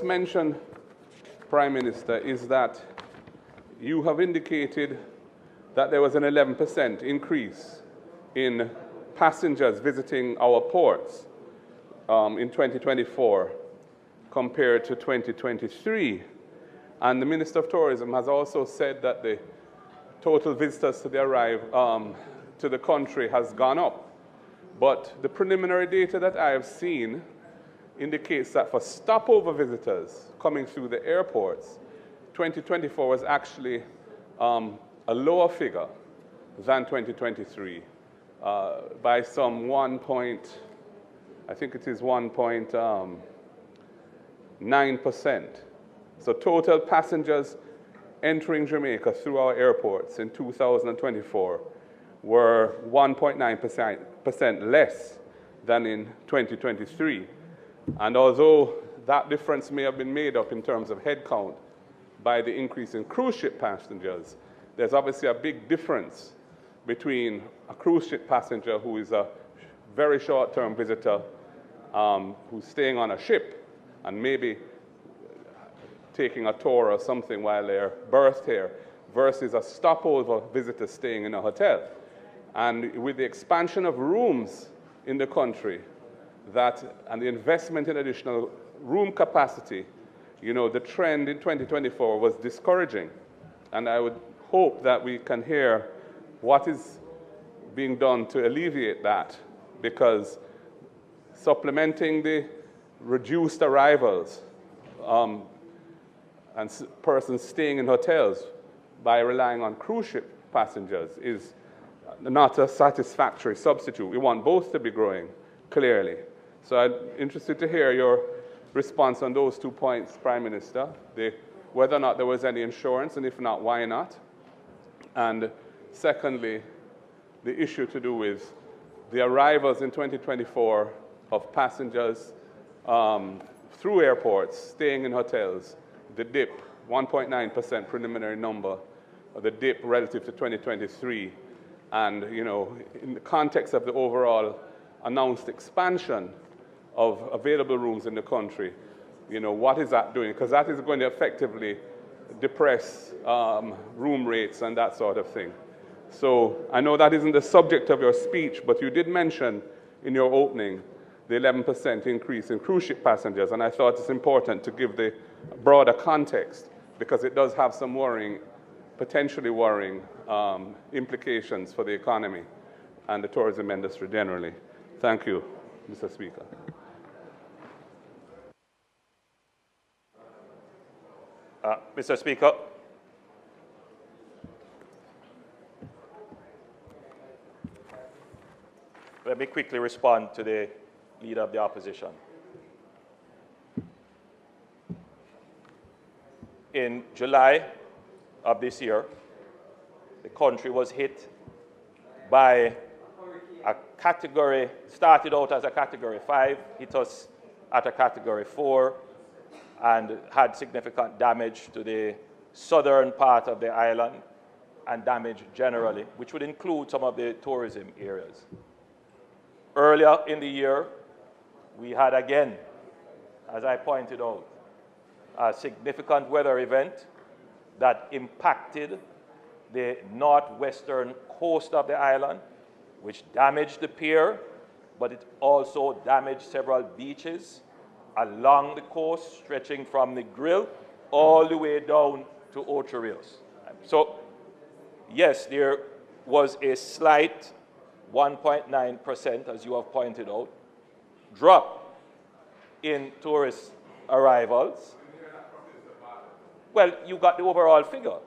Mentioned, Prime Minister, is that you have indicated that there was an 11% increase in passengers visiting our ports in 2024 compared to 2023. And the Minister of Tourism has also said that the total visitors to the country has gone up. But the preliminary data that I have seen indicates that for stopover visitors coming through the airports, 2024 was actually a lower figure than 2023 by some I think it is 1.9%. So total passengers entering Jamaica through our airports in 2024 were 1.9% less than in 2023. And although that difference may have been made up in terms of headcount by the increase in cruise ship passengers, there's obviously a big difference between a cruise ship passenger who is a very short-term visitor who's staying on a ship and maybe taking a tour or something while they're berthed here versus a stopover visitor staying in a hotel. And with the expansion of rooms in the country, and the investment in additional room capacity, the trend in 2024 was discouraging. And I would hope that we can hear what is being done to alleviate that, because supplementing the reduced arrivals and persons staying in hotels by relying on cruise ship passengers is not a satisfactory substitute. We want both to be growing, clearly. So I'm interested to hear your response on those 2 points, Prime Minister, whether or not there was any insurance, and if not, why not? And secondly, the issue to do with the arrivals in 2024 of passengers through airports, staying in hotels, the dip, 1.9% preliminary number, the dip relative to 2023. And, in the context of the overall announced expansion of available rooms in the country, what is that doing? Because that is going to effectively depress room rates and that sort of thing. So I know that isn't the subject of your speech, but you did mention in your opening the 11% increase in cruise ship passengers, and I thought it's important to give the broader context because it does have some potentially worrying implications for the economy and the tourism industry generally. Thank you, Mr. Speaker. Mr. Speaker, let me quickly respond to the Leader of the Opposition. In July of this year, the country was hit by a category, started out as a category 5, hit us at a category 4, and had significant damage to the southern part of the island and damage generally, which would include some of the tourism areas. Earlier in the year, we had again, as I pointed out, a significant weather event that impacted the northwestern coast of the island, which damaged the pier, but it also damaged several beaches along the coast, stretching from the Grill all the way down to Ocho Rios. So, yes, there was a slight 1.9%, as you have pointed out, drop in tourist arrivals. Well, you got the overall figure.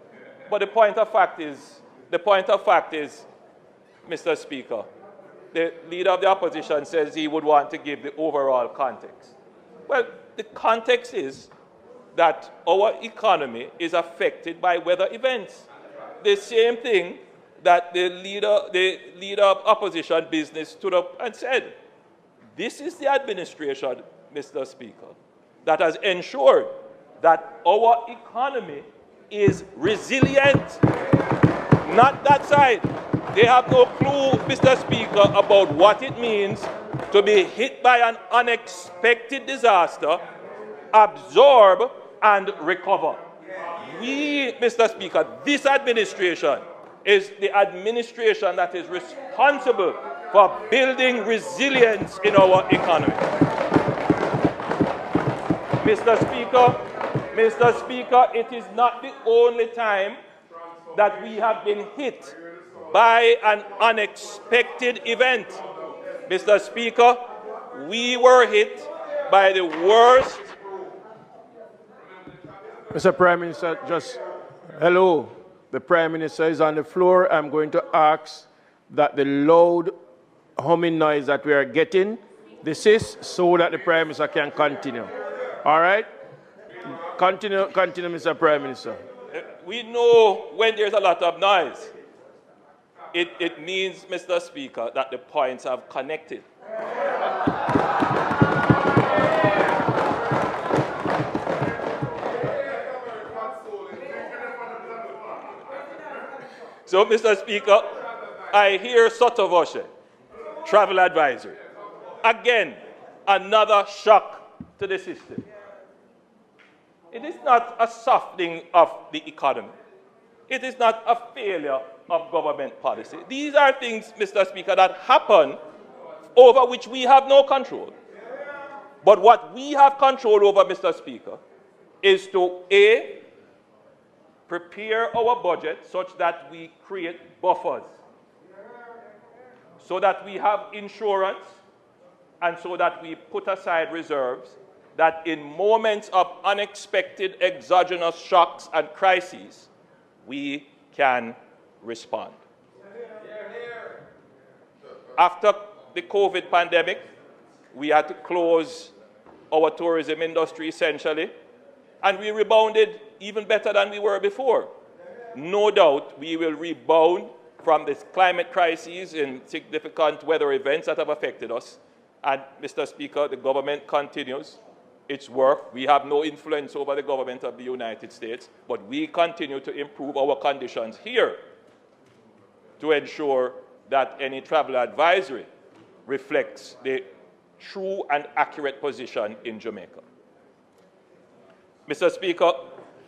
But the point of fact is, Mr. Speaker, the Leader of the Opposition says he would want to give the overall context. Well, the context is that our economy is affected by weather events. The same thing that the leader of opposition business stood up and said. This is the administration, Mr. Speaker, that has ensured that our economy is resilient. Not that side. They have no clue, Mr. Speaker, about what it means to be hit by an unexpected disaster absorb, and recover. We, Mr. Speaker, this administration is the administration that is responsible for building resilience in our economy. Mr. Speaker, it is not the only time that we have been hit by an unexpected event. Mr. Speaker, we were hit by the worst. Mr. Prime Minister, hello. The Prime Minister is on the floor. I'm going to ask that the loud humming noise that we are getting desist so that the Prime Minister can continue. All right? Continue, Mr. Prime Minister. We know when there's a lot of noise, it means, Mr. Speaker, that the points have connected. So, Mr. Speaker, I hear Sotovoshe, travel advisory. Again, another shock to the system. It is not a softening of the economy. It is not a failure of government policy. These are things, Mr. Speaker, that happen over which we have no control. But what we have control over, Mr. Speaker, is to A, prepare our budget such that we create buffers, so that we have insurance, and so that we put aside reserves that in moments of unexpected exogenous shocks and crises, we can respond. After the COVID pandemic, we had to close our tourism industry essentially, and we rebounded even better than we were before. No doubt we will rebound from this climate crisis and significant weather events that have affected us. And, Mr. Speaker, the government continues its work. We have no influence over the government of the United States, but we continue to improve our conditions here to ensure that any travel advisory reflects the true and accurate position in Jamaica. Mr. Speaker,